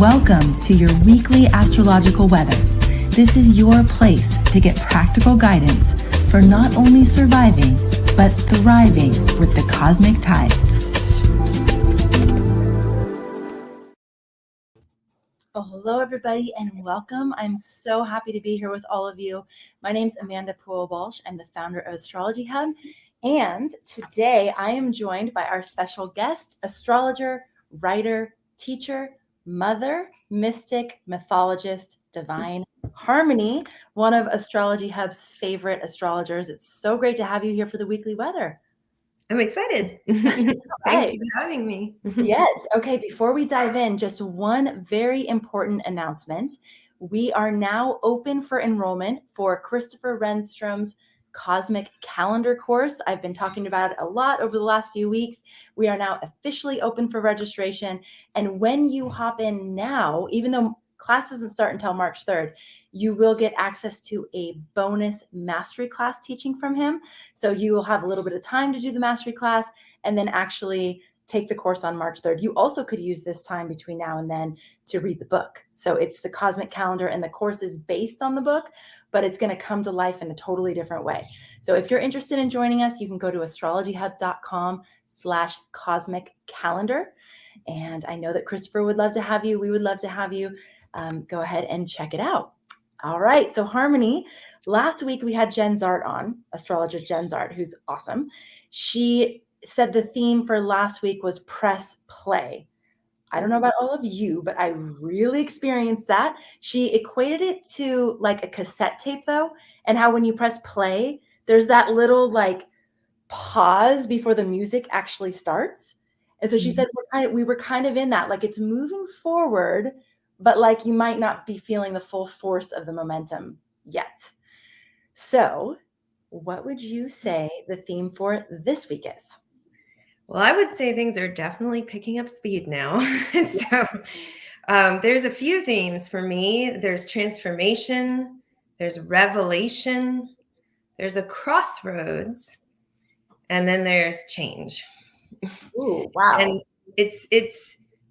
Welcome to your weekly astrological weather. This is your place to get practical guidance for not only surviving, but thriving with the cosmic tides. Well, hello, everybody, and welcome. I'm so happy to be here with all of you. My name's Amanda Walsh. I'm the founder of Astrology Hub, and today I am joined by our special guest, astrologer, writer, teacher, mother, mystic, mythologist, divine Harmony, one of Astrology Hub's favorite astrologers. It's so great to have you here for the weekly weather. I'm excited. Thanks for having me. Yes. Okay. Before we dive in, just one very important announcement. We are now open for enrollment for Christopher Renstrom's Cosmic Calendar course. I've been talking about it a lot over the last few weeks. We are now officially open for registration. And when you hop in now, even though class doesn't start until March 3rd, you will get access to a bonus mastery class teaching from him. So you will have a little bit of time to do the mastery class and then actually take the course on March 3rd. You also could use this time between now and then to read the book. So it's the Cosmic Calendar and the course is based on the book, but it's going to come to life in a totally different way. So if you're interested in joining us, you can go to astrologyhub.com/cosmic calendar. And I know that Christopher would love to have you. We would love to have you. Go ahead and check it out. All right. So Harmony, last week we had Jen Zart on, astrologer Jen Zart, who's awesome. She said the theme for last week was press play. I don't know about all of you, but I really experienced that. She equated it to like a cassette tape though, and how when you press play, there's that little like pause before the music actually starts. And so she said we were kind of in that, like it's moving forward, but like you might not be feeling the full force of the momentum yet. So what would you say the theme for this week is? Well, I would say things are definitely picking up speed now. So there's a few themes for me. There's transformation, there's revelation, there's a crossroads, and then there's change. Ooh, wow. And it's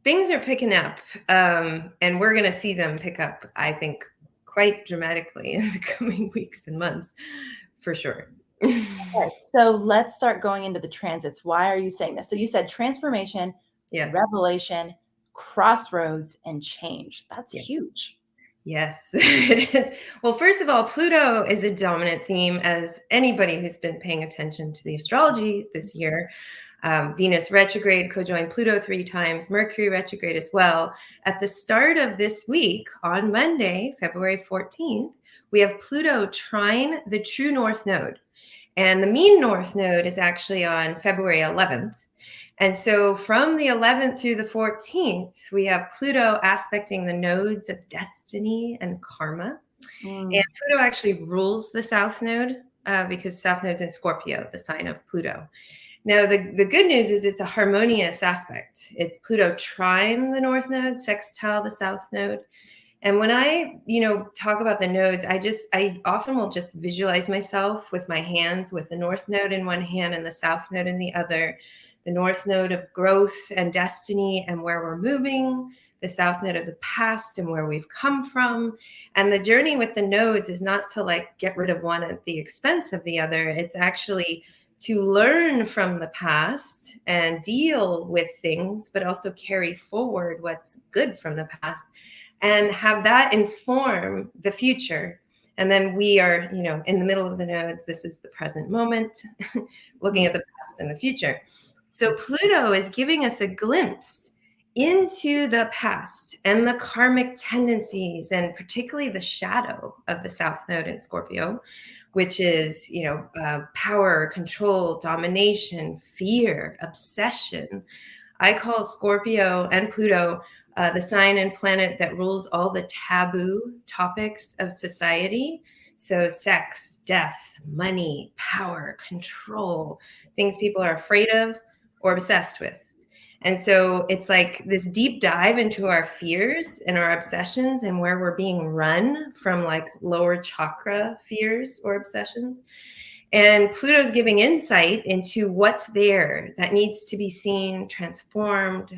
things are picking up, and we're going to see them pick up, I think, quite dramatically in the coming weeks and months, for sure. Okay, so let's start going into the transits. Why are you saying this? So you said transformation, revelation, crossroads, and change. That's huge. Yes, it is. Well, first of all, Pluto is a dominant theme, as anybody who's been paying attention to the astrology this year. Venus retrograde co-joined Pluto 3 times, Mercury retrograde as well. At the start of this week, on Monday, February 14th, we have Pluto trine the true north node. And the mean north node is actually on February 11th. And so from the 11th through the 14th, we have Pluto aspecting the nodes of destiny and karma. And Pluto actually rules the south node because south node's in Scorpio, the sign of Pluto. Now, the good news is it's a harmonious aspect. It's Pluto trine the north node, sextile the south node. And when I, talk about the nodes, I often will just visualize myself with my hands with the north node in one hand and the south node in the other. The north node of growth and destiny and where we're moving, the south node of the past and where we've come from. And the journey with the nodes is not to like get rid of one at the expense of the other. It's actually to learn from the past and deal with things, but also carry forward what's good from the past and have that inform the future. And then we are, in the middle of the nodes. This is the present moment, looking at the past and the future. So Pluto is giving us a glimpse into the past and the karmic tendencies, and particularly the shadow of the south node in Scorpio, which is, power, control, domination, fear, obsession. I call Scorpio and Pluto the sign and planet that rules all the taboo topics of society. So sex, death, money, power, control, things people are afraid of or obsessed with. And so it's like this deep dive into our fears and our obsessions and where we're being run from like lower chakra fears or obsessions. And Pluto's giving insight into what's there that needs to be seen, transformed,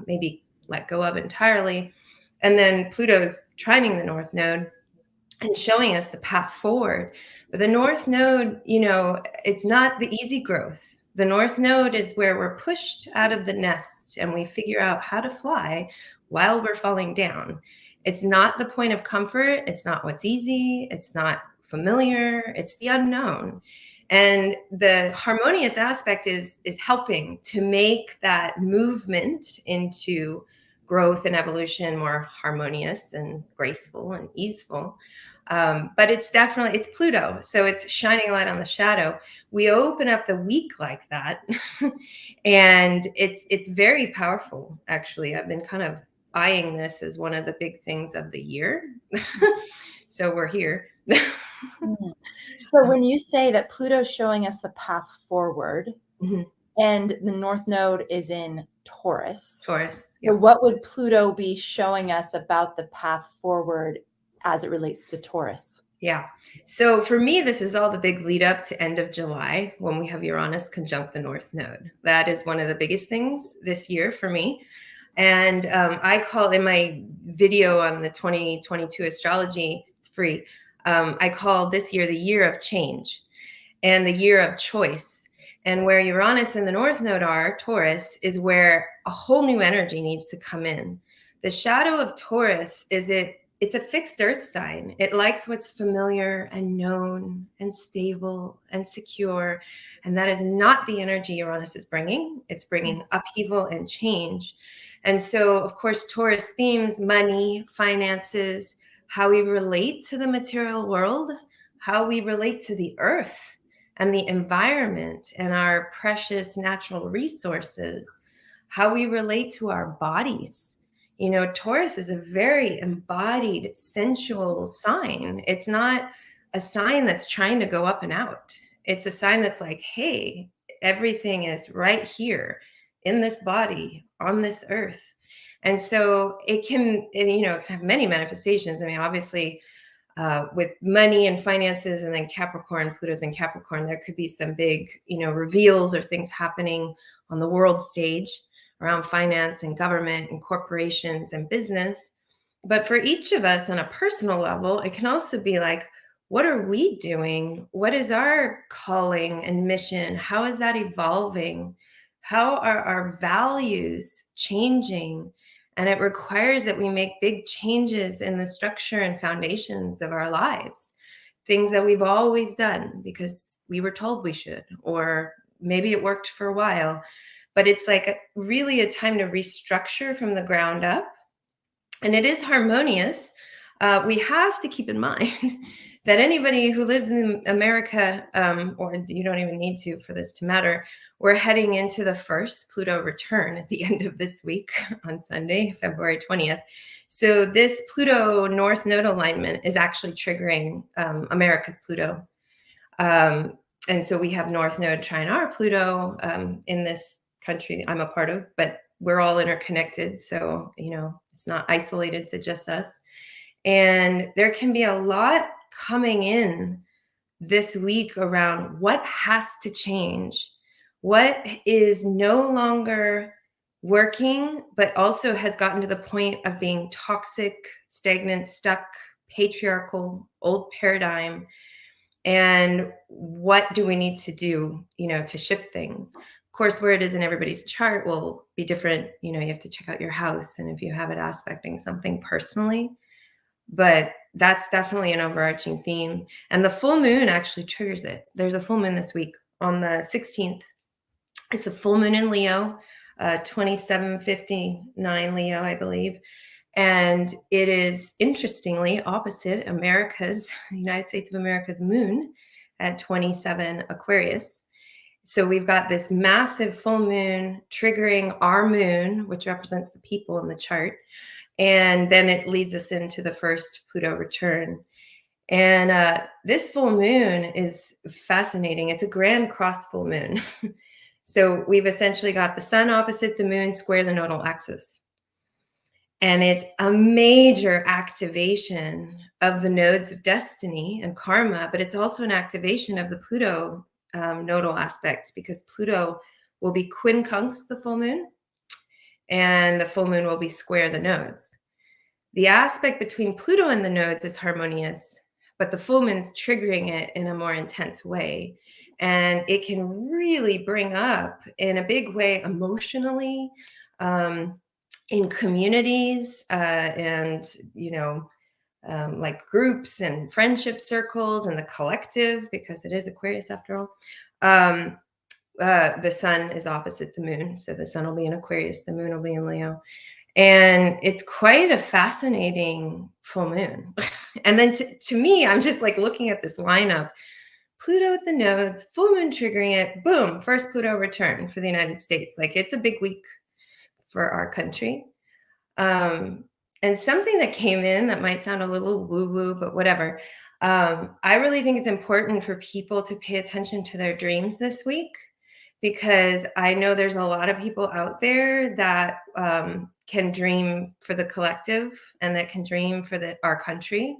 maybe let go of entirely. And then Pluto's trining the North Node and showing us the path forward. But the North Node, it's not the easy growth. The North Node is where we're pushed out of the nest and we figure out how to fly while we're falling down. It's not the point of comfort. It's not what's easy. It's not familiar. It's the unknown. And the harmonious aspect is helping to make that movement into growth and evolution more harmonious and graceful and easeful. But it's Pluto. So it's shining a light on the shadow. We open up the week like that. And it's very powerful, actually. I've been kind of eyeing this as one of the big things of the year. So we're here. So when you say that Pluto's showing us the path forward, Mhm. and the North Node is in Taurus. Taurus. So what would Pluto be showing us about the path forward as it relates to Taurus? Yeah. So for me, this is all the big lead up to end of July when we have Uranus conjunct the North Node. That is one of the biggest things this year for me. And I call in my video on the 2022 astrology, it's free. I call this year the year of change and the year of choice. And where Uranus and the North Node are, Taurus, is where a whole new energy needs to come in. The shadow of Taurus it's a fixed earth sign. It likes what's familiar and known and stable and secure. And that is not the energy Uranus is bringing. It's bringing upheaval and change. And so, of course, Taurus themes, money, finances, how we relate to the material world, how we relate to the earth and the environment and our precious natural resources, how we relate to our bodies. Taurus is a very embodied, sensual sign. It's not a sign that's trying to go up and out. It's a sign that's like, hey, everything is right here in this body, on this earth. And so it can have many manifestations. I mean, obviously, with money and finances, and then Capricorn, Pluto's in Capricorn, there could be some big, reveals or things happening on the world stage around finance and government and corporations and business. But for each of us on a personal level, it can also be like, what are we doing? What is our calling and mission? How is that evolving? How are our values changing? And it requires that we make big changes in the structure and foundations of our lives, things that we've always done because we were told we should, or maybe it worked for a while. But it's like really a time to restructure from the ground up. And it is harmonious. We have to keep in mind that anybody who lives in America, or you don't even need to for this to matter, we're heading into the first Pluto return at the end of this week on Sunday, February 20th. So this Pluto North Node alignment is actually triggering America's Pluto. And so we have North Node trine our Pluto in this country I'm a part of, but we're all interconnected. So, it's not isolated to just us. And there can be a lot coming in this week around what has to change, what is no longer working, but also has gotten to the point of being toxic, stagnant, stuck, patriarchal, old paradigm. And what do we need to do, to shift things? Of course, where it is in everybody's chart will be different. You have to check out your house and if you have it aspecting something personally. But that's definitely an overarching theme. And the full moon actually triggers it. There's a full moon this week on the 16th. It's a full moon in Leo, 2759 Leo, I believe. And it is interestingly opposite United States of America's moon at 27 Aquarius. So we've got this massive full moon triggering our moon, which represents the people in the chart. And then it leads us into the first Pluto return. And this full moon is fascinating. It's a grand cross full moon. So we've essentially got the sun opposite the moon, square the nodal axis. And it's a major activation of the nodes of destiny and karma, but it's also an activation of the Pluto nodal aspect, because Pluto will be quincunx the full moon, and the full moon will be square the nodes. The aspect between Pluto and the nodes is harmonious, but the full moon's triggering it in a more intense way. And it can really bring up in a big way emotionally, in communities, and, like groups and friendship circles and the collective, because it is Aquarius after all. The sun is opposite the moon. So the sun will be in Aquarius, the moon will be in Leo. And it's quite a fascinating full moon. And then to me, I'm just like looking at this lineup: Pluto with the nodes, full moon triggering it, boom, first Pluto return for the United States. Like, it's a big week for our country. And something that came in that might sound a little woo-woo, but whatever. I really think it's important for people to pay attention to their dreams this week, because I know there's a lot of people out there that can dream for the collective and that can dream for our country.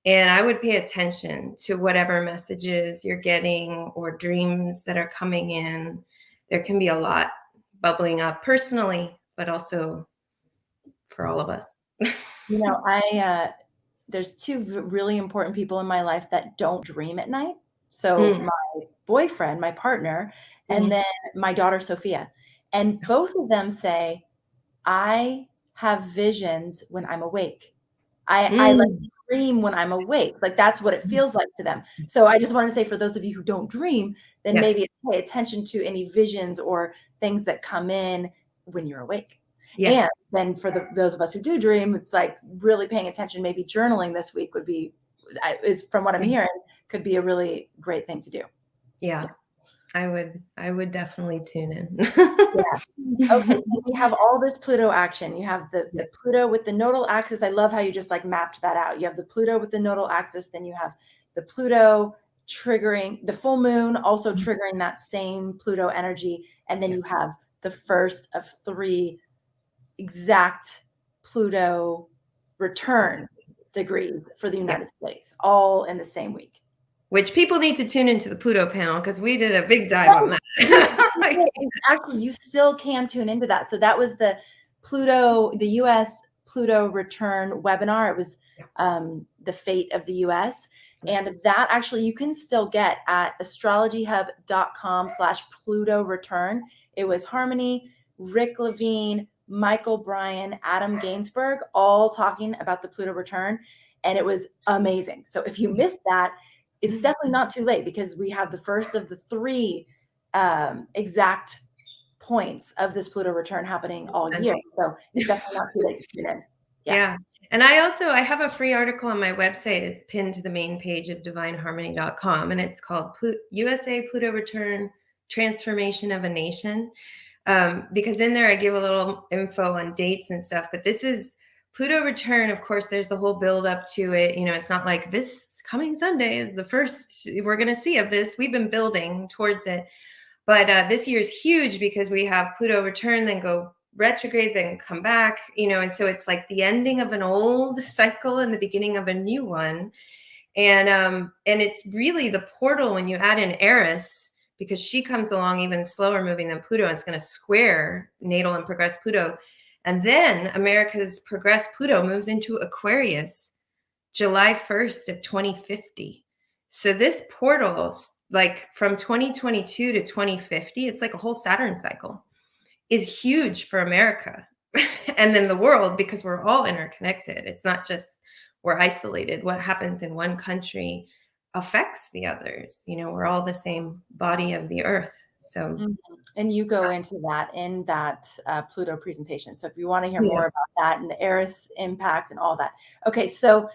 And I would pay attention to whatever messages you're getting or dreams that are coming in. There can be a lot bubbling up personally, but also for all of us. There's two really important people in my life that don't dream at night. So my boyfriend, my partner, and then my daughter, Sophia. And both of them say, I have visions when I'm awake. I like dream when I'm awake. Like, that's what it feels like to them. So I just want to say, for those of you who don't dream, then maybe pay attention to any visions or things that come in when you're awake. Yes. And then for those of us who do dream, it's like really paying attention. Maybe journaling this week is from what I'm hearing, could be a really great thing to do. Yeah. I would definitely tune in. Okay, so we have all this Pluto action. You have the Pluto with the nodal axis. I love how you just like mapped that out. You have the Pluto with the nodal axis, then you have the Pluto triggering the full moon, also triggering that same Pluto energy, and then you have the first of 3 exact Pluto return degrees for the United States, all in the same week. Which people need to tune into the Pluto panel, because we did a big dive on that. Actually, you still can tune into that. So that was the US Pluto Return webinar. It was the fate of the US. And that actually you can still get at astrologyhub.com/Pluto Return. It was Harmony, Rick Levine, Michael Bryan, Adam Gainsbourg, all talking about the Pluto return. And it was amazing. So if you missed that, it's definitely not too late, because we have the first of the 3 exact points of this Pluto return happening all year. So it's definitely not too late to tune in. Yeah. And I have a free article on my website. It's pinned to the main page of divineharmony.com. And it's called USA Pluto Return, Transformation of a Nation. Because in there I give a little info on dates and stuff. But this is Pluto return. Of course, there's the whole build up to it. It's not like this coming Sunday is the first we're going to see of this. We've been building towards it. But this year is huge, because we have Pluto return, then go retrograde, then come back, and so it's like the ending of an old cycle and the beginning of a new one. And it's really the portal when you add in Eris, because she comes along even slower moving than Pluto, and it's going to square natal and progressed Pluto. And then America's progressed Pluto moves into Aquarius July 1st of 2050. So this portal, like from 2022 to 2050, it's like a whole Saturn cycle, is huge for America and then the world, because we're all interconnected. It's not just we're isolated. What happens in one country affects the others. We're all the same body of the earth. So, and you go into that in that Pluto presentation. So if you want to hear more about that and the Eris impact and all that. Okay, so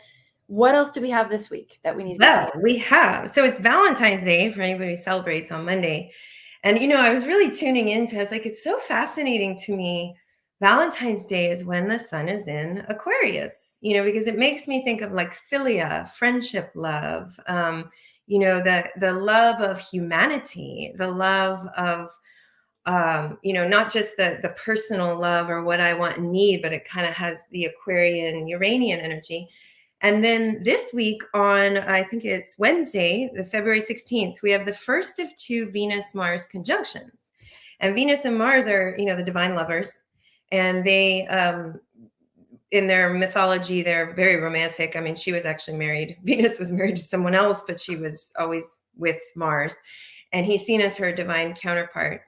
what else do we have this week that we need to we have. So it's Valentine's Day for anybody who celebrates on Monday. And, I was really tuning into, I was like, it's so fascinating to me. Valentine's Day is when the sun is in Aquarius, because it makes me think of like philia, friendship, love, the love of humanity, the love of, not just the personal love or what I want and need, but it kind of has the Aquarian, Uranian energy. And then this week on, I think it's Wednesday, the February 16th, we have the first of 2 Venus-Mars conjunctions. And Venus and Mars are, the divine lovers. And they, in their mythology, they're very romantic. I mean, she was actually married. Venus was married to someone else, but she was always with Mars. And he's seen as her divine counterpart.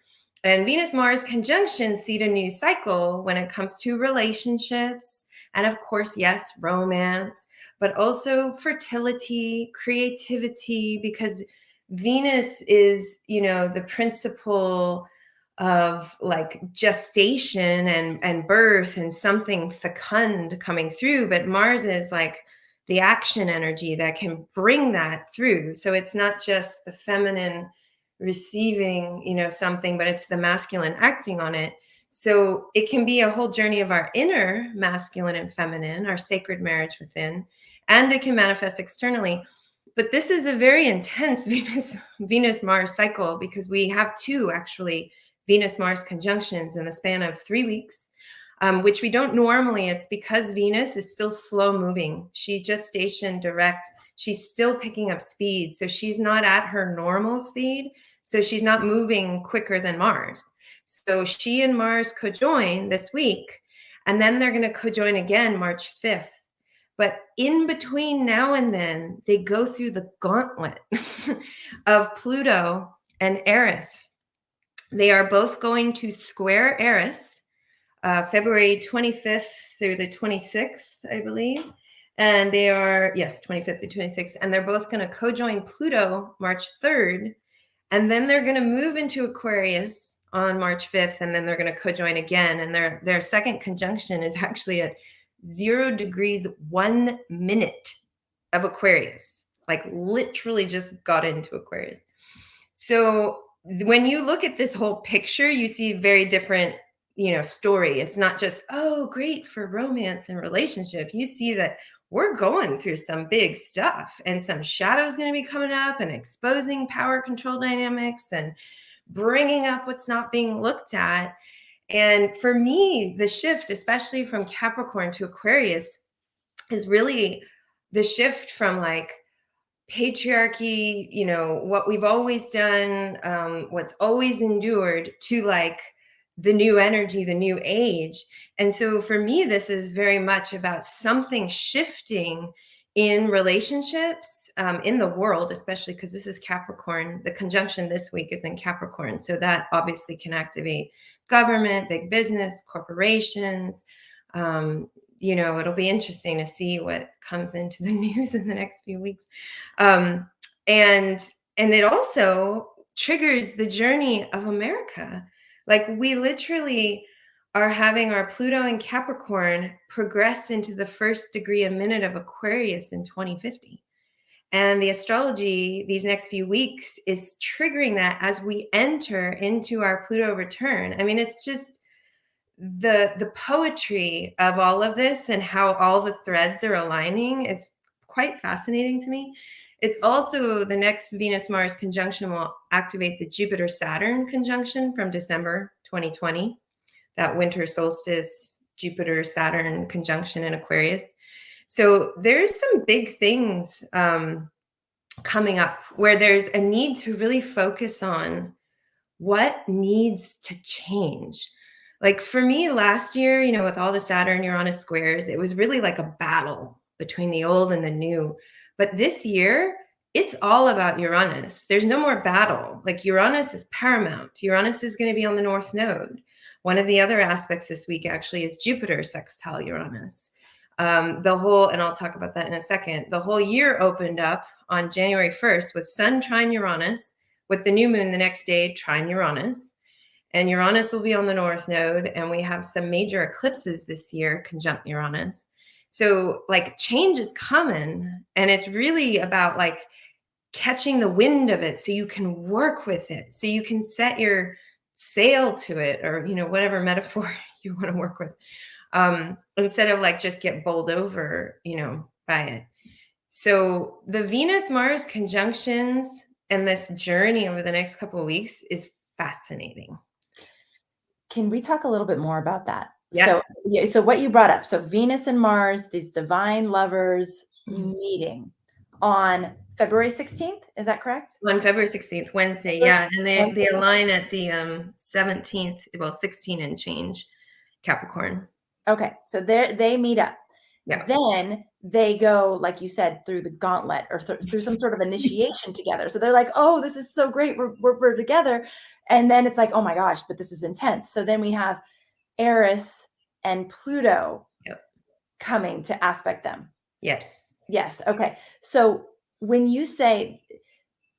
And Venus-Mars conjunctions seed a new cycle when it comes to relationships. And of course, yes, romance, but also fertility, creativity, because Venus is, the principle of like gestation and birth and something fecund coming through. But Mars is like the action energy that can bring that through. So it's not just the feminine receiving, something, but it's the masculine acting on it. So it can be a whole journey of our inner masculine and feminine, our sacred marriage within, and it can manifest externally. But this is a very intense Venus-Mars cycle, because we have two actually Venus-Mars conjunctions in the span of 3 weeks, which we don't normally. It's because Venus is still slow moving. She gestation direct. She's still picking up speed. So she's not at her normal speed. So she's not moving quicker than Mars. So she and Mars cojoin this week, and then they're going to cojoin again March 5th. But in between now and then, they go through the gauntlet of Pluto and Eris. They are both going to square Eris February 25th through the 26th, I believe. And they are, yes, 25th through 26th. And they're both going to cojoin Pluto March 3rd. And then they're going to move into Aquarius on March 5th. And then they're going to cojoin again. And their second conjunction is actually at 0 degrees 1 minute of Aquarius, like literally just got into Aquarius. So when you look at this whole picture, you see very different, story. It's not just, oh, great for romance and relationship. You see that we're going through some big stuff, and some shadows going to be coming up and exposing power control dynamics and bringing up what's not being looked at. And for me, the shift, especially from Capricorn to Aquarius, is really the shift from like patriarchy, what we've always done, what's always endured, to like the new energy, the new age. And so for me, this is very much about something shifting in relationships, in the world, especially because this is Capricorn. The conjunction this week is in Capricorn. So that obviously can activate government, big business, corporations. It'll be interesting to see what comes into the news in the next few weeks. And it also triggers the journey of America. Like, we literally are having our Pluto in Capricorn progress into the first degree a minute of Aquarius in 2050. And the astrology these next few weeks is triggering that as we enter into our Pluto return. I mean, it's just the poetry of all of this and how all the threads are aligning is quite fascinating to me. It's also, the next Venus-Mars conjunction will activate the Jupiter-Saturn conjunction from December 2020, that winter solstice Jupiter-Saturn conjunction in Aquarius. So there's some big things coming up where there's a need to really focus on what needs to change. Like for me last year, with all the Saturn Uranus squares, it was really like a battle between the old and the new. But this year, it's all about Uranus. There's no more battle. Like, Uranus is paramount. Uranus is going to be on the North Node. One of the other aspects this week actually is Jupiter sextile Uranus. And I'll talk about that in a second, the whole year opened up on January 1st with Sun trine Uranus, with the new moon the next day trine Uranus. And Uranus will be on the North Node, and we have some major eclipses this year conjunct Uranus. So like, change is coming, and it's really about like catching the wind of it so you can work with it, so you can set your sail to it, or whatever metaphor you want to work with, instead of like just get bowled over by it. So the Venus-Mars conjunctions and this journey over the next couple of weeks is fascinating. Can we talk a little bit more about that? Yes. So what you brought up, so Venus and Mars, these divine lovers meeting on February 16th, is that correct? On February 16th, Wednesday, yeah. And they align at the 17th, 16 and change Capricorn. Okay, so they meet up. Yeah. Then they go, like you said, through the gauntlet or through some sort of initiation together. So they're like, oh, this is so great. We're together. And then it's like, oh my gosh, but this is intense. So then we have Eris and Pluto Yep. coming to aspect them. Yes. Yes. Okay. So when you say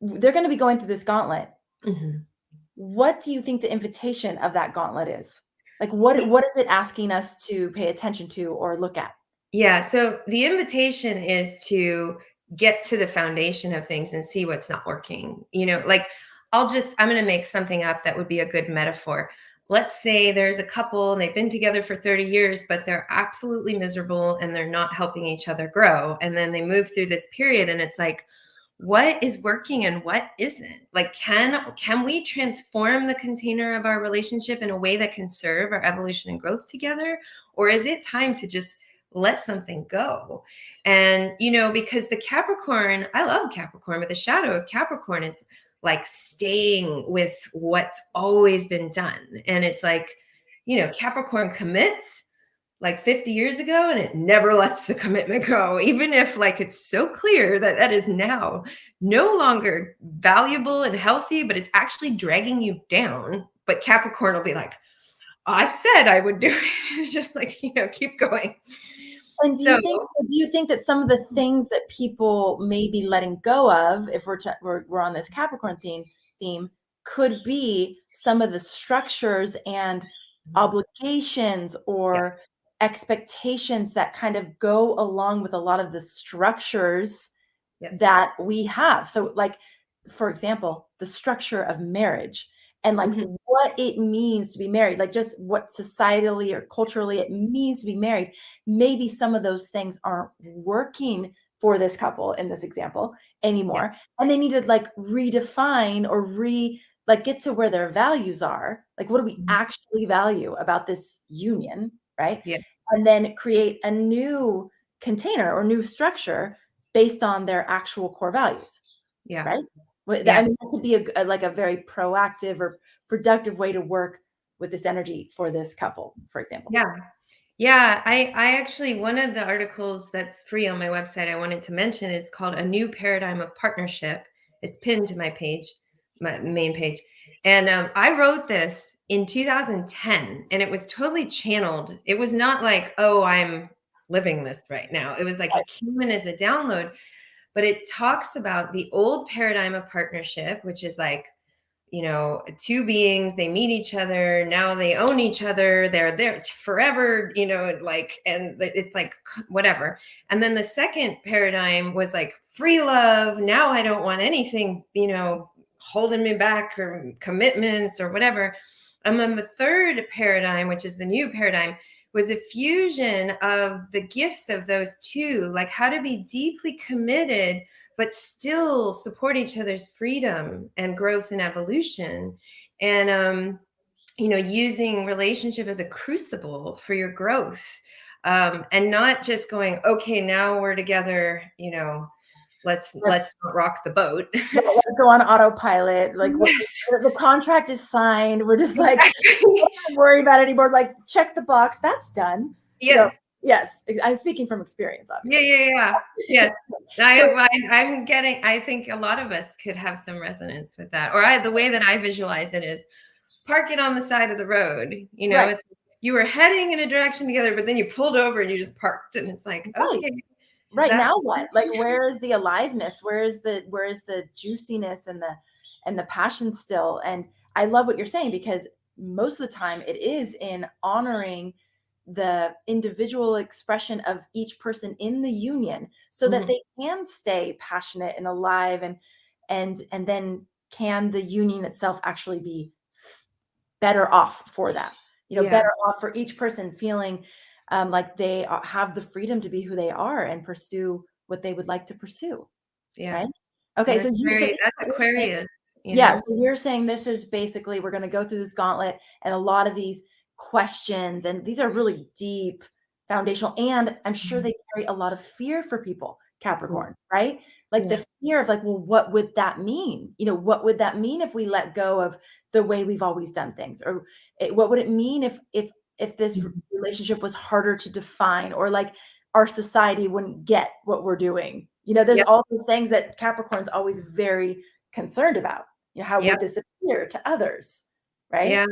they're going to be going through this gauntlet, what do you think the invitation of that gauntlet is? Like, what is it asking us to pay attention to or look at? Yeah. So the invitation is to get to the foundation of things and see what's not working. Like I'm going to make something up that would be a good metaphor. Let's say there's a couple and they've been together for 30 years, but they're absolutely miserable and they're not helping each other grow. And then they move through this period and it's like, what is working and what isn't? Like, can we transform the container of our relationship in a way that can serve our evolution and growth together? Or is it time to just let something go? And, because the Capricorn, I love Capricorn, but the shadow of Capricorn is like staying with what's always been done. And it's like, Capricorn commits like 50 years ago and it never lets the commitment go, even if like it's so clear that that is now no longer valuable and healthy, but it's actually dragging you down. But Capricorn will be like, I said I would do it. Just like, keep going. And do you think that some of the things that people may be letting go of, if we're on this Capricorn theme, could be some of the structures and obligations or expectations that kind of go along with a lot of the structures that we have? So, like, for example, the structure of marriage and like what it means to be married, like just what societally or culturally it means to be married. Maybe some of those things aren't working for this couple in this example anymore. And they need to like redefine or like get to where their values are. Like, what do we actually value about this union? Right. Yeah. And then create a new container or new structure based on their actual core values. Yeah. Right. Yeah. I mean, that could be like a very proactive or productive way to work with this energy for this couple, for example. Yeah. Yeah. I actually, one of the articles that's free on my website I wanted to mention is called A New Paradigm of Partnership. It's pinned to my page, my main page. And I wrote this in 2010 and it was totally channeled. It was not like, oh, I'm living this right now. It was like it came in as a download, but it talks about the old paradigm of partnership, which is like, two beings, they meet each other, now they own each other, they're there forever, like, and it's like whatever. And then the second paradigm was like free love. Now I don't want anything, holding me back or commitments or whatever. And then the third paradigm, which is the new paradigm, was a fusion of the gifts of those two, like how to be deeply committed but still support each other's freedom and growth and evolution. And, using relationship as a crucible for your growth, and not just going, okay, now we're together, let's not rock the boat. Let's go on autopilot. Like the contract is signed. We're just like, don't worry about it anymore. Like, check the box. That's done. Yes. Yes. I'm speaking from experience, obviously. Yeah. Yes. I think a lot of us could have some resonance with that. Or the way that I visualize it is park it on the side of the road. Right. It's, you were heading in a direction together, but then you pulled over and you just parked. And it's like, okay. Right. Now what? Like, where is the aliveness? Where is the juiciness and the passion still? And I love what you're saying, because most of the time it is in honoring the individual expression of each person in the union so that they can stay passionate and alive, and then can the union itself actually be better off for that, better off for each person feeling like they have the freedom to be who they are and pursue what they would like to pursue. Yeah. Right. Okay. That's that's Aquarius. Yeah. So you're saying this is basically, we're going to go through this gauntlet and a lot of these questions, and these are really deep, foundational, and I'm sure they carry a lot of fear for people, Capricorn, right? Like the fear of like, well, what would that mean? What would that mean if we let go of the way we've always done things? Or what would it mean if if this relationship was harder to define, or like our society wouldn't get what we're doing. There's Yep. all those things that Capricorn's always very concerned about. How Yep. would this appear to others, right? Yeah.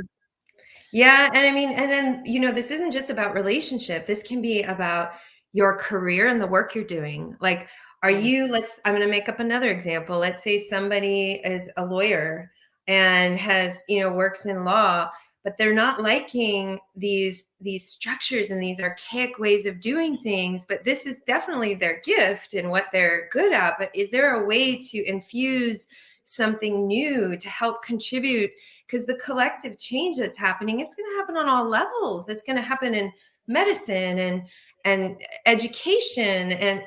Yeah. And I mean, and then, this isn't just about relationship. This can be about your career and the work you're doing. Like, I'm going to make up another example. Let's say somebody is a lawyer and has, works in law, but they're not liking these structures and these archaic ways of doing things. But this is definitely their gift and what they're good at. But is there a way to infuse something new to help contribute? Because the collective change that's happening, it's going to happen on all levels. It's going to happen in medicine and education, and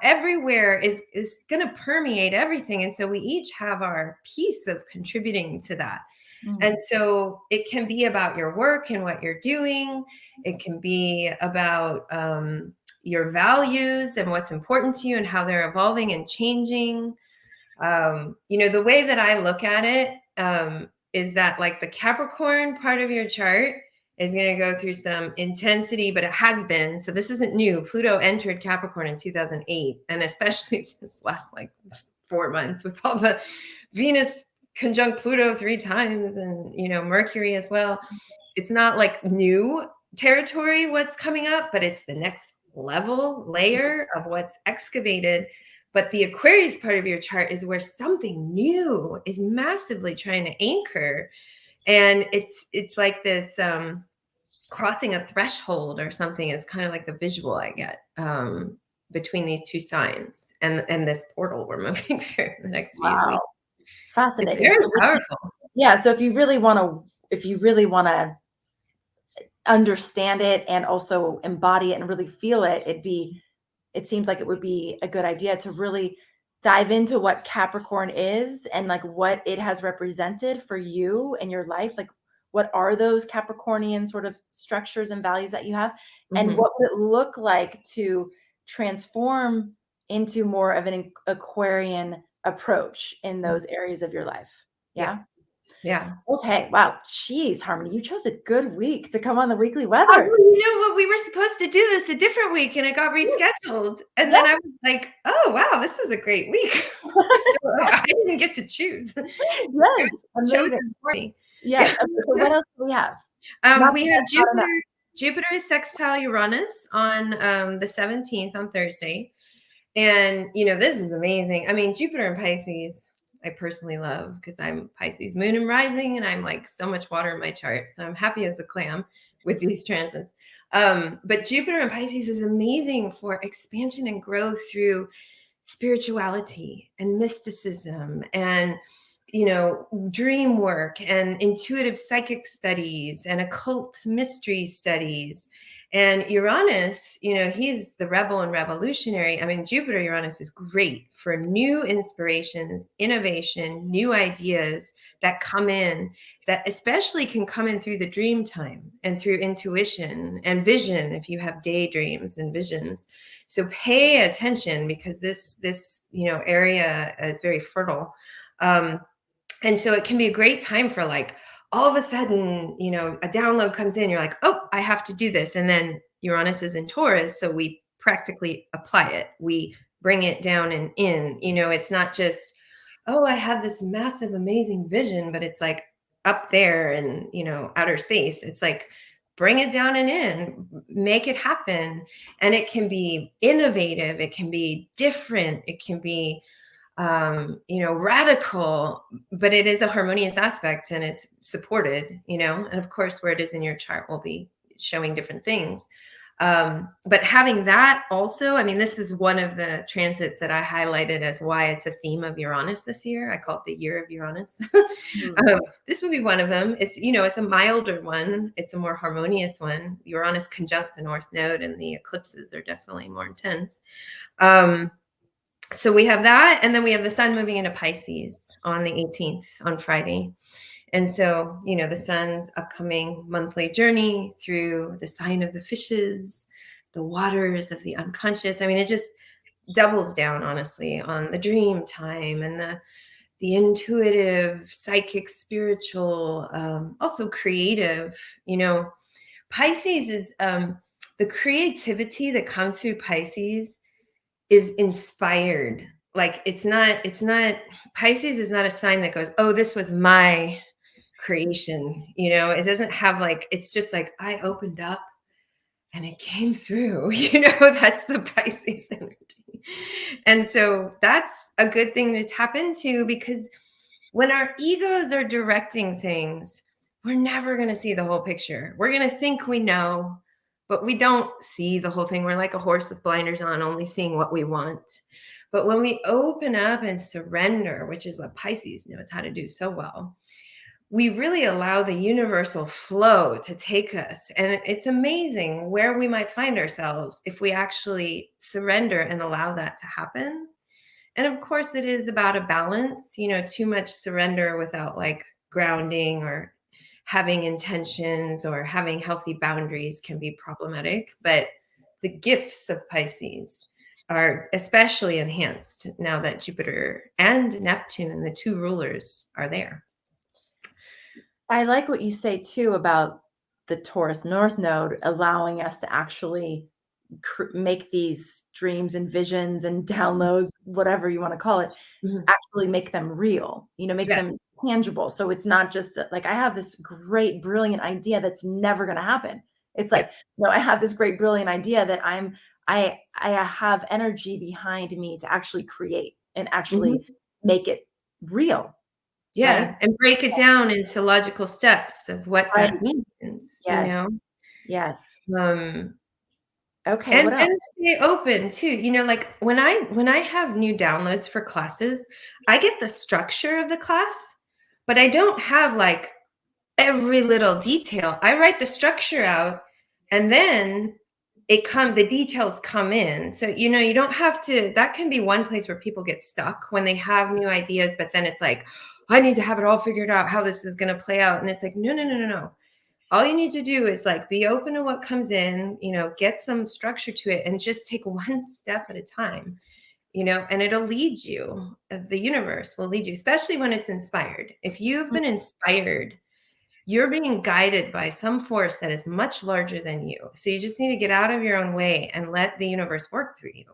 everywhere is going to permeate everything. And so we each have our piece of contributing to that. And so it can be about your work and what you're doing. It can be about your values and what's important to you and how they're evolving and changing. The way that I look at it is that, like, the Capricorn part of your chart is going to go through some intensity, but it has been. So this isn't new. Pluto entered Capricorn in 2008, and especially this last 4 months with all the Venus conjunct Pluto 3 times, and Mercury as well. It's not like new territory what's coming up, but it's the next layer of what's excavated. But the Aquarius part of your chart is where something new is massively trying to anchor. And it's like this crossing a threshold or something is kind of like the visual I get between these two signs and this portal we're moving through the next few weeks. Fascinating. It's very powerful. Yeah. So if you really want to understand it and also embody it and really feel it, it seems like it would be a good idea to really dive into what Capricorn is and like what it has represented for you in your life. Like, what are those Capricornian sort of structures and values that you have? And what would it look like to transform into more of an Aquarian approach in those areas of your life? Yeah. Yeah. Okay. Wow. Jeez, Harmony, you chose a good week to come on the weekly weather. What? We were supposed to do this a different week and it got rescheduled. And then I was like, oh, wow, this is a great week. I didn't get to choose. Yes. Amazing. For me. Yeah. Okay, so what else do we have? We have Jupiter is sextile Uranus on the 17th on Thursday. And, this is amazing. I mean, Jupiter in Pisces, I personally love, because I'm Pisces moon and rising, and I'm like so much water in my chart. So I'm happy as a clam with these transits. But Jupiter in Pisces is amazing for expansion and growth through spirituality and mysticism and, dream work and intuitive psychic studies and occult mystery studies. And Uranus, he's the rebel and revolutionary. I mean, Jupiter Uranus is great for new inspirations, innovation, new ideas that come in, that especially can come in through the dream time and through intuition and vision if you have daydreams and visions. So pay attention, because this area is very fertile. And so it can be a great time for, like, all of a sudden, a download comes in, you're like, oh, I have to do this. And then Uranus is in Taurus, so we practically apply it. We bring it down and in. It's not just, oh, I have this massive, amazing vision, but it's like up there in, outer space. It's like, bring it down and in, make it happen. And it can be innovative. It can be different. It can be radical, but it is a harmonious aspect and it's supported, and of course, where it is in your chart will be showing different things. But having that also, I mean, this is one of the transits that I highlighted as why it's a theme of Uranus this year. I call it the year of Uranus. This would be one of them. It's, it's a milder one. It's a more harmonious one. Uranus conjunct the North Node, and the eclipses are definitely more intense. So we have that, and then we have the sun moving into Pisces on the 18th, on Friday. And so, the sun's upcoming monthly journey through the sign of the fishes, the waters of the unconscious. I mean, it just doubles down, honestly, on the dream time and the intuitive, psychic, spiritual, also creative, Pisces is the creativity that comes through Pisces is inspired. Like it's not Pisces is not a sign that goes, oh, this was my creation. It doesn't have like, it's just like I opened up and it came through. That's the Pisces energy. And so that's a good thing to tap into, because when our egos are directing things, we're never going to see the whole picture. We're going to think we know, but we don't see the whole thing. We're like a horse with blinders on, only seeing what we want. But when we open up and surrender, which is what Pisces knows how to do so well, we really allow the universal flow to take us. And it's amazing where we might find ourselves if we actually surrender and allow that to happen. And of course, it is about a balance. Too much surrender without like grounding or having intentions or having healthy boundaries can be problematic. But the gifts of Pisces are especially enhanced now that Jupiter and Neptune and the two rulers are there. I like what you say too about the Taurus North Node allowing us to actually make these dreams and visions and downloads, whatever you want to call it, actually make them real, make them tangible. So it's not just like, I have this great, brilliant idea that's never going to happen. It's like, no, I have this great, brilliant idea that I have energy behind me to actually create and actually make it real. Yeah. Right? And break it down into logical steps of what that means. Yes. Yes. Okay. And What else? stay open too. Like when I have new downloads for classes, I get the structure of the class, but I don't have like every little detail. I write the structure out, and then the details come in. So you don't have to. That can be one place where people get stuck when they have new ideas, but then it's like, I need to have it all figured out how this is going to play out, and it's like, no. All you need to do is like be open to what comes in, get some structure to it, and just take one step at a time, and it'll lead you. The universe will lead you, especially when it's inspired. If you've been inspired, you're being guided by some force that is much larger than you. So you just need to get out of your own way and let the universe work through you.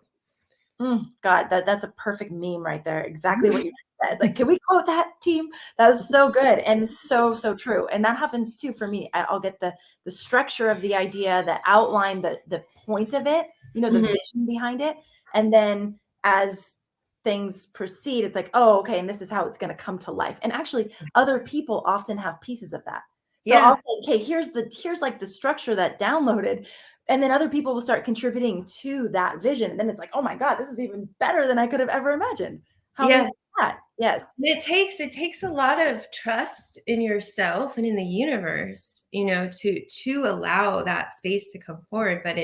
God, that's a perfect meme right there. Exactly what you just said. Like, can we quote that, team? That is so good and so true. And that happens too for me. I'll get the structure of the idea, the outline, the point of it, the vision behind it. And then as things proceed, it's like, oh, okay, and this is how it's going to come to life. And actually, other people often have pieces of that. So I'll say, okay, here's like the structure that downloaded. And then other people will start contributing to that vision. And then it's like, oh my God, this is even better than I could have ever imagined. How amazing is that? Yes. And it takes a lot of trust in yourself and in the universe, to allow that space to come forward. But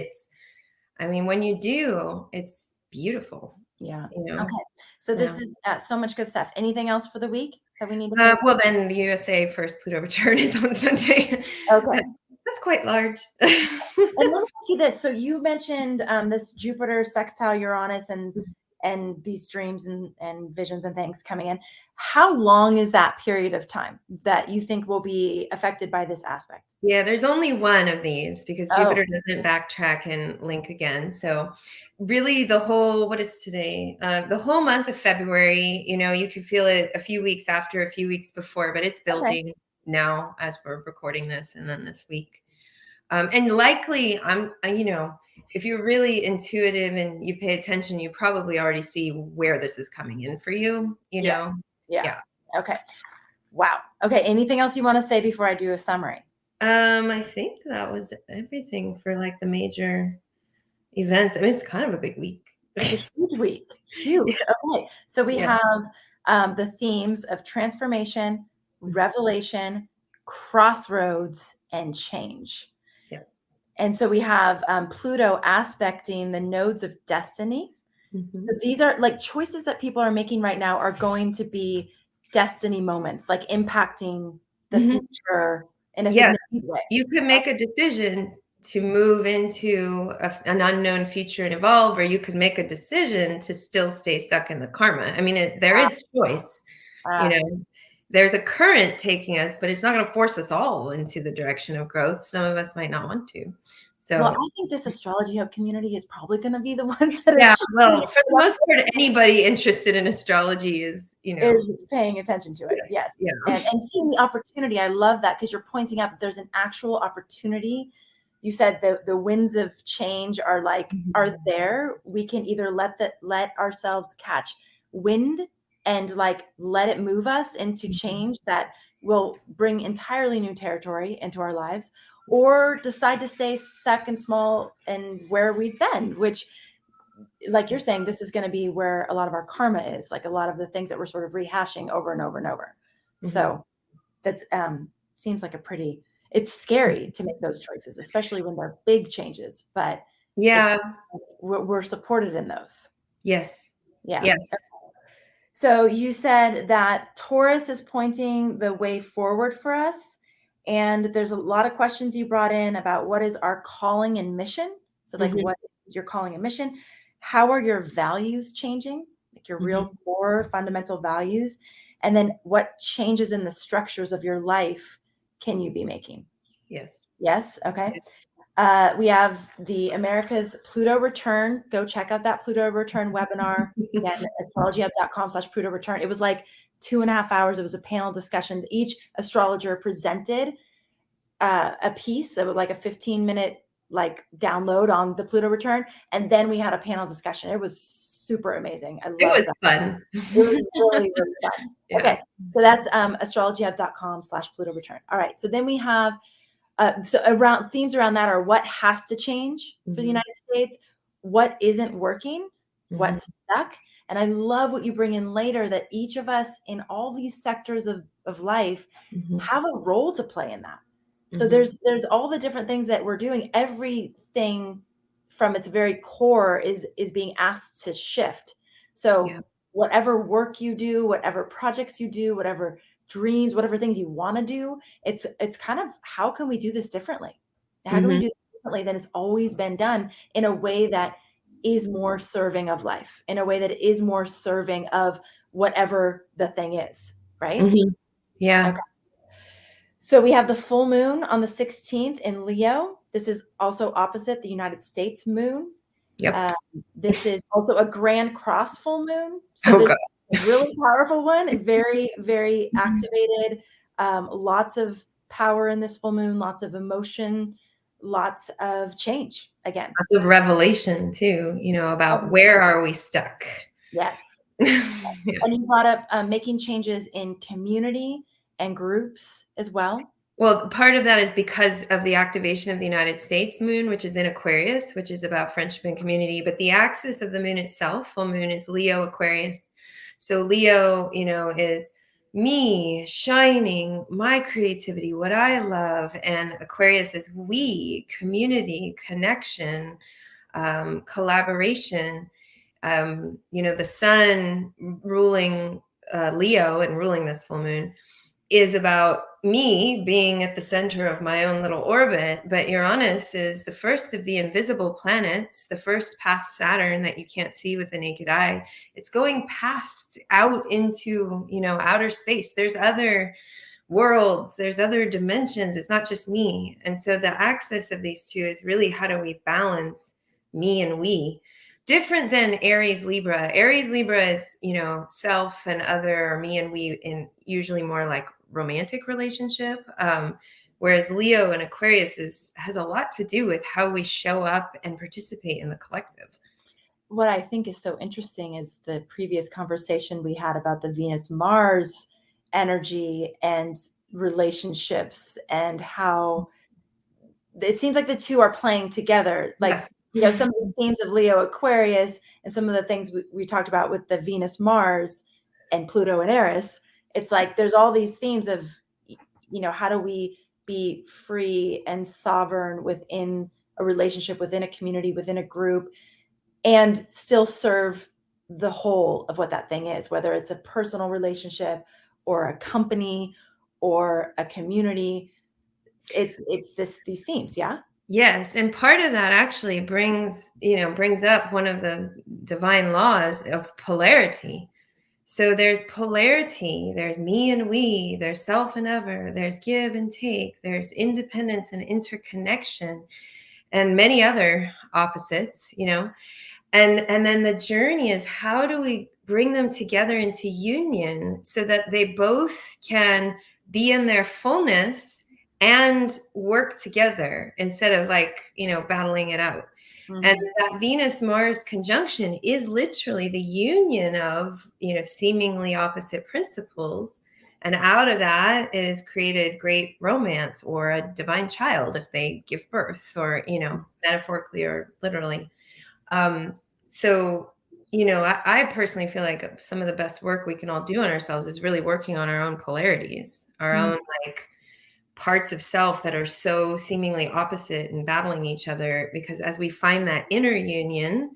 when you do, it's beautiful. Yeah. Okay. So this is so much good stuff. Anything else for the week that we need to well, then the USA first Pluto return is on Sunday. Okay. That's quite large. And let me ask you this. So you mentioned this Jupiter sextile Uranus and these dreams and visions and things coming in. How long is that period of time that you think will be affected by this aspect? Yeah, there's only one of these because Jupiter doesn't backtrack and link again. So really what is today? The whole month of February, you could feel it a few weeks after, a few weeks before, but it's building now as we're recording this, and then this week. And likely if you're really intuitive and you pay attention, you probably already see where this is coming in for you, Yes. Yeah. Okay. Wow. Okay. Anything else you want to say before I do a summary? I think that was everything for like the major events. It's kind of a big week. It's a huge week. Huge. Yeah. Okay. So we have the themes of transformation, revelation, crossroads, and change. Yeah. And so we have Pluto aspecting the nodes of destiny. So these are like choices that people are making right now are going to be destiny moments, like impacting the future in a significant way. You could make a decision to move into an unknown future and evolve, or you could make a decision to still stay stuck in the karma. There is choice, there's a current taking us, but it's not going to force us all into the direction of growth. Some of us might not want to. So, well, I think this Astrology Hub community is probably going to be the ones that yeah, are well, for the most part, anybody interested in astrology is, is paying attention to it. Yes. Yeah. And seeing the opportunity. I love that, because you're pointing out that there's an actual opportunity. You said the winds of change are are there. We can either let ourselves catch wind and let it move us into change that will bring entirely new territory into our lives, or decide to stay stuck and small and where we've been, which, like you're saying, this is going to be where a lot of our karma is, like a lot of the things that we're sort of rehashing over and over and over. So that's seems like it's scary to make those choices, especially when they're big changes, but yeah, we're supported in those. yes, Yeah. yes. So you said that Taurus is pointing the way forward for us. And there's a lot of questions you brought in about what is our calling and mission. So what is your calling and mission? How are your values changing? Like your real core fundamental values. And then what changes in the structures of your life can you be making? Yes. Yes. Okay. We have the America's Pluto Return. Go check out that Pluto Return webinar. Again, astrologyhub.com/Pluto Return. It was like 2.5 hours. It was a panel discussion. Each astrologer presented a piece. It was like a 15-minute download on the Pluto Return. And then we had a panel discussion. It was super amazing. I love that. Fun. It was really, really fun. Yeah. Okay. So that's astrologyhub.com/Pluto Return. All right. So then we have so themes around that are what has to change for the United States, what isn't working, what's stuck. And I love what you bring in later, that each of us in all these sectors of life have a role to play in that. So there's all the different things that we're doing. Everything from its very core is being asked to shift. So whatever work you do, whatever projects you do, whatever dreams, whatever things you want to do, it's kind of, how can we do this differently? How can we do this differently than it's always been done, in a way that is more serving of life, in a way that is more serving of whatever the thing is, right? Yeah. Okay. So we have the full moon on the 16th in Leo. This is also opposite the United States moon. Yep. This is also a Grand Cross full moon. So there's a really powerful one, very, very activated, lots of power in this full moon, lots of emotion, lots of change again. Lots of revelation too, about where are we stuck. Yes. And you brought up making changes in community and groups as well. Well, part of that is because of the activation of the United States moon, which is in Aquarius, which is about friendship and community. But the axis of the moon itself, full moon, is Leo Aquarius. So Leo, is me shining, my creativity, what I love. And Aquarius is we, community, connection, collaboration. The sun ruling Leo and ruling this full moon is about me being at the center of my own little orbit. But Uranus is the first of the invisible planets, the first past Saturn that you can't see with the naked eye. It's going past out into, outer space. There's other worlds, there's other dimensions. It's not just me. And so the axis of these two is really, how do we balance me and we? Different than Aries Libra. Aries Libra is, self and other, me and we, in usually more like romantic relationship. Whereas Leo and Aquarius has a lot to do with how we show up and participate in the collective. What I think is so interesting is the previous conversation we had about the Venus-Mars energy and relationships, and how it seems like the two are playing together. Some of the themes of Leo Aquarius and some of the things we talked about with the Venus-Mars and Pluto and Eris. It's like there's all these themes of, how do we be free and sovereign within a relationship, within a community, within a group, and still serve the whole of what that thing is, whether it's a personal relationship or a company or a community. It's these themes. Yeah. Yes. And part of that actually brings up one of the divine laws of polarity. So there's polarity, there's me and we, there's self and ever, there's give and take, there's independence and interconnection, and many other opposites, and then the journey is, how do we bring them together into union so that they both can be in their fullness and work together instead of battling it out. Mhm. And that Venus-Mars conjunction is literally the union of, seemingly opposite principles. And out of that is created great romance or a divine child if they give birth, or, metaphorically or literally. So, I personally feel like some of the best work we can all do on ourselves is really working on our own polarities, our own parts of self that are so seemingly opposite and battling each other. Because as we find that inner union,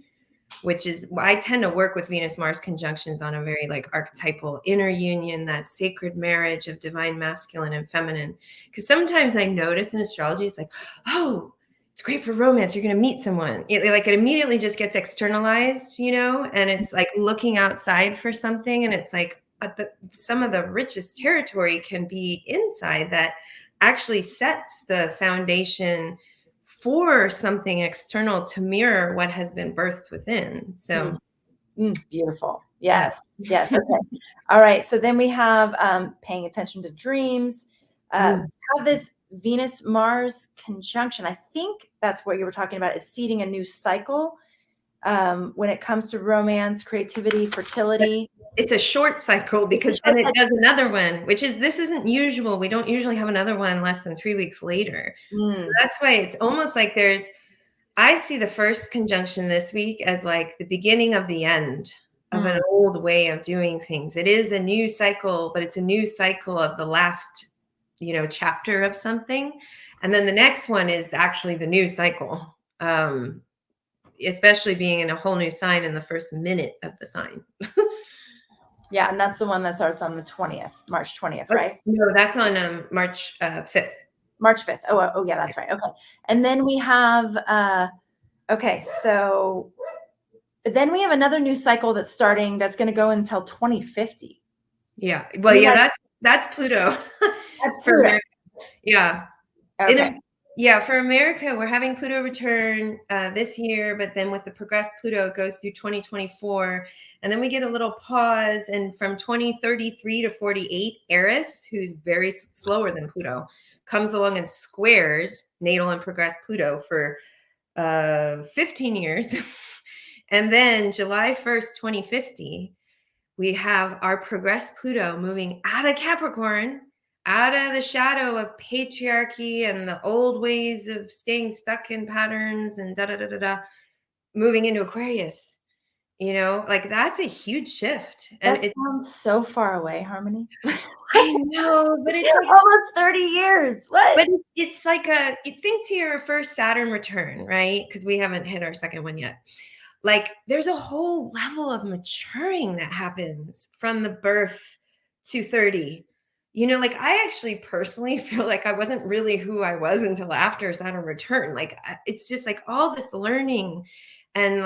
which is, I tend to work with Venus-Mars conjunctions on a very archetypal inner union, that sacred marriage of divine masculine and feminine. Because sometimes I notice in astrology, it's like, oh, it's great for romance. You're going to meet someone. It immediately just gets externalized, and it's like looking outside for something. And it's like some of the richest territory can be inside that actually sets the foundation for something external to mirror what has been birthed within. So beautiful. Yes. Yes. Okay. All right. So then we have paying attention to dreams. Have this Venus-Mars conjunction. I think that's what you were talking about, is seeding a new cycle when it comes to romance, creativity, fertility. It's a short cycle, because then it does another one, which is, this isn't usual. We don't usually have another one less than 3 weeks later. So that's why it's almost like I see the first conjunction this week as like the beginning of the end of an old way of doing things. It is a new cycle, but it's a new cycle of the last, chapter of something. And then the next one is actually the new cycle, especially being in a whole new sign in the first minute of the sign. Yeah, and that's the one that starts on the 20th, March 20th, right? No, that's on March 5th. March 5th. Oh, yeah, that's right. Okay. And then we have, okay, so then we have another new cycle that's starting, that's going to go until 2050. Yeah. Well, yeah, that's Pluto. That's for Pluto. America. Yeah. Okay. For America, we're having Pluto return this year, but then with the progressed Pluto, it goes through 2024. And then we get a little pause. And from 2033 to 48, Eris, who's very slower than Pluto, comes along and squares natal and progressed Pluto for 15 years. And then July 1st, 2050, we have our progressed Pluto moving out of Capricorn, out of the shadow of patriarchy and the old ways of staying stuck in patterns and moving into Aquarius. That's a huge shift. And that sounds so far away, Harmony. I know, but it's like almost 30 years. What? But it's like you think to your first Saturn return, right? Because we haven't hit our second one yet. There's a whole level of maturing that happens from the birth to 30. I actually personally feel like I wasn't really who I was until after Saturn return. It's just all this learning and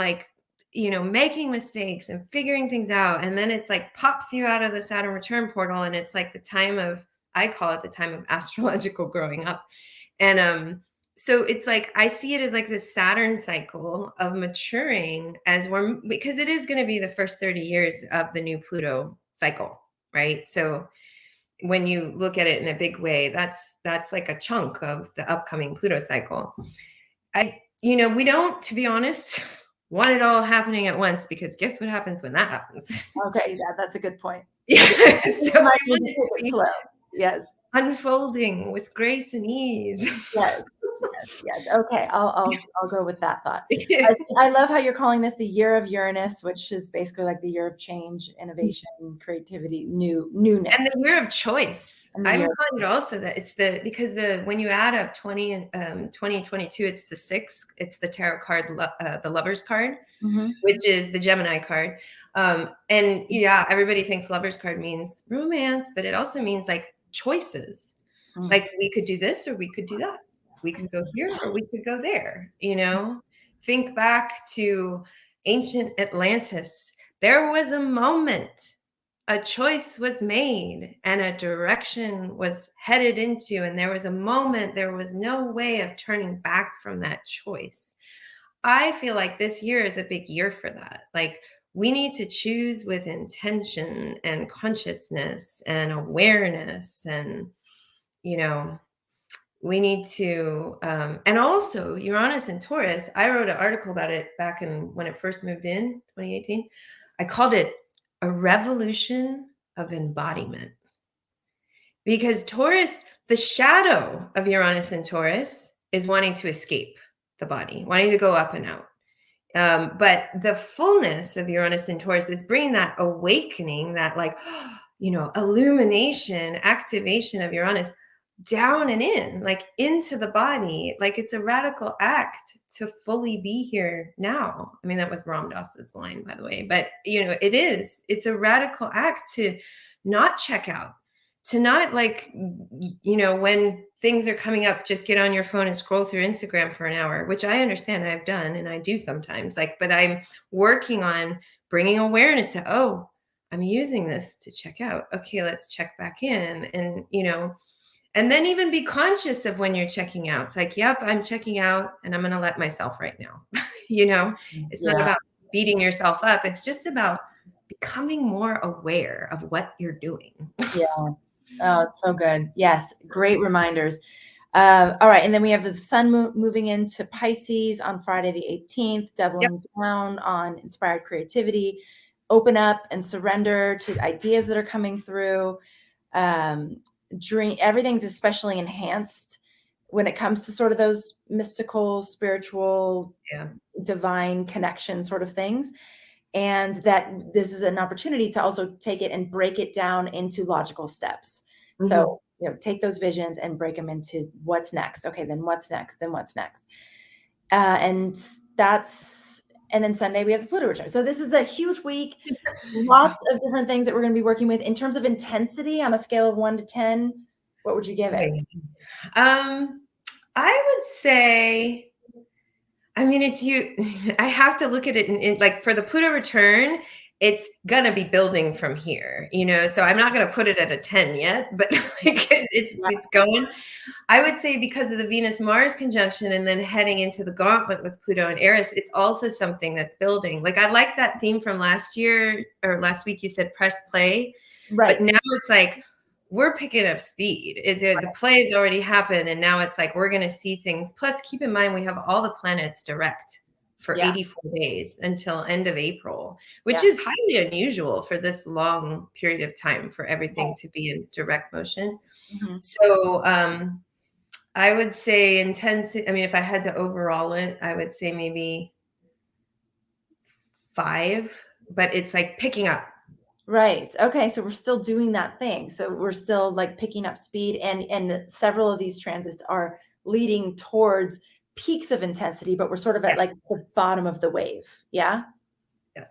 making mistakes and figuring things out. And then it's pops you out of the Saturn return portal. And it's the time of, I call it the time of astrological growing up. And so it's I see it as this Saturn cycle of maturing because it is going to be the first 30 years of the new Pluto cycle, right? So when you look at it in a big way, that's like a chunk of the upcoming Pluto cycle. We don't, to be honest, want it all happening at once, because guess what happens when that happens? Okay, that's a good point. Yeah. So slow. Yes. Unfolding with grace and ease. Yes. Okay, I'll go with that thought. I love how you're calling this the year of Uranus, which is basically the year of change, innovation, creativity, newness, and the year of choice. I'm calling it also that it's because when you add up 20 and 2022, it's the 6th. It's the tarot card, the Lover's card, which is the Gemini card. And yeah, everybody thinks Lover's card means romance, but it also means choices. We could do this or we could do that. We could go here or we could go there. Think back to ancient Atlantis. There was a moment a choice was made and a direction was headed into, and there was a moment, there was no way of turning back from that choice. I feel like this year is a big year for that. Like, we need to choose with intention and consciousness and awareness, and, you know, we need to, and also Uranus and Taurus. I wrote an article about it back in when it first moved in 2018. I called it a revolution of embodiment, because Taurus, the shadow of Uranus and Taurus is wanting to escape the body, wanting to go up and out. But the fullness of Uranus and Taurus is bringing that awakening, that like, illumination, activation of Uranus down and in, like into the body. Like, it's a radical act to fully be here now. I mean, that was Ram Dass's line, by the way, but it's a radical act to not check out, to not, like, when things are coming up, just get on your phone and scroll through Instagram for an hour, which I understand, and I've done, and I do sometimes, like, but I'm working on bringing awareness to, oh, I'm using this to check out. Okay, let's check back in. And then even be conscious of when you're checking out. It's like, yep, I'm checking out and I'm going to let myself right now. It's not about beating yourself up. It's just about becoming more aware of what you're doing. Yeah. Oh, it's so good. Yes. Great reminders. All right. And then we have the sun moving into Pisces on Friday, the 18th, doubling down on inspired creativity, open up and surrender to ideas that are coming through. Everything's especially enhanced when it comes to sort of those mystical, spiritual, divine connection sort of things. And that this is an opportunity to also take it and break it down into logical steps. Mm-hmm. So, take those visions and break them into what's next. Okay, then what's next? Then what's next? And then Sunday we have the Pluto return. So this is a huge week. Lots of different things that we're going to be working with. In terms of intensity, on a scale of 1 to 10, what would you give it? I would say, I mean, I have to look at it in like, for the Pluto return, it's going to be building from here, so I'm not going to put it at a 10 yet, but like, it's going. I would say, because of the Venus-Mars conjunction and then heading into the gauntlet with Pluto and Eris, it's also something that's building. Like, I like that theme from last year or last week. You said press play, right? But now it's like, we're picking up speed. The play has already happened, and now it's like, we're going to see things. Plus, keep in mind, we have all the planets direct for 84 days until end of April, which is highly unusual for this long period of time for everything to be in direct motion. Mm-hmm. So I would say intensity. I mean, if I had to overall it, I would say maybe 5, but it's like picking up. Right. Okay. So we're still doing that thing. So we're still like picking up speed, and several of these transits are leading towards peaks of intensity, but we're sort of at like the bottom of the wave. Yeah. Yeah.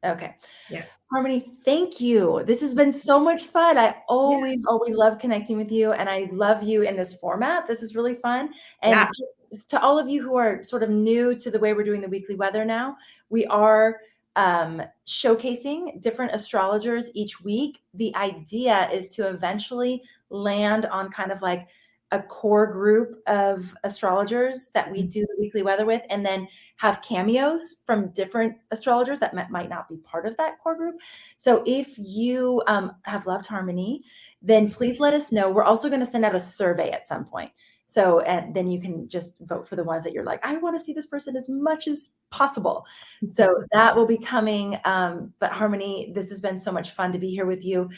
Okay. Yeah. Harmony, thank you. This has been so much fun. I always love connecting with you, and I love you in this format. This is really fun. And just to all of you who are sort of new to the way we're doing the weekly weather now, we are showcasing different astrologers each week. The idea is to eventually land on kind of like a core group of astrologers that we do the weekly weather with, and then have cameos from different astrologers that might not be part of that core group. So if you have loved Harmony, then please let us know. We're also going to send out a survey at some point. So, and then you can just vote for the ones that you're like, I want to see this person as much as possible. So that will be coming. But Harmony, this has been so much fun to be here with you.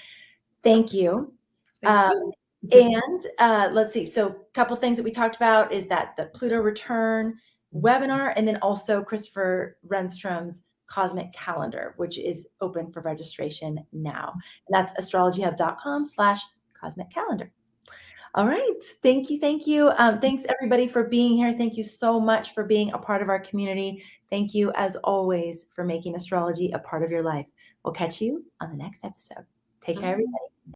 Thank you. And let's see. So a couple things that we talked about is that the Pluto return webinar, and then also Christopher Renstrom's cosmic calendar, which is open for registration now. And that's astrologyhub.com/cosmic calendar. All right. Thank you. Thank you. Thanks everybody for being here. Thank you so much for being a part of our community. Thank you, as always, for making astrology a part of your life. We'll catch you on the next episode. Take care, everybody.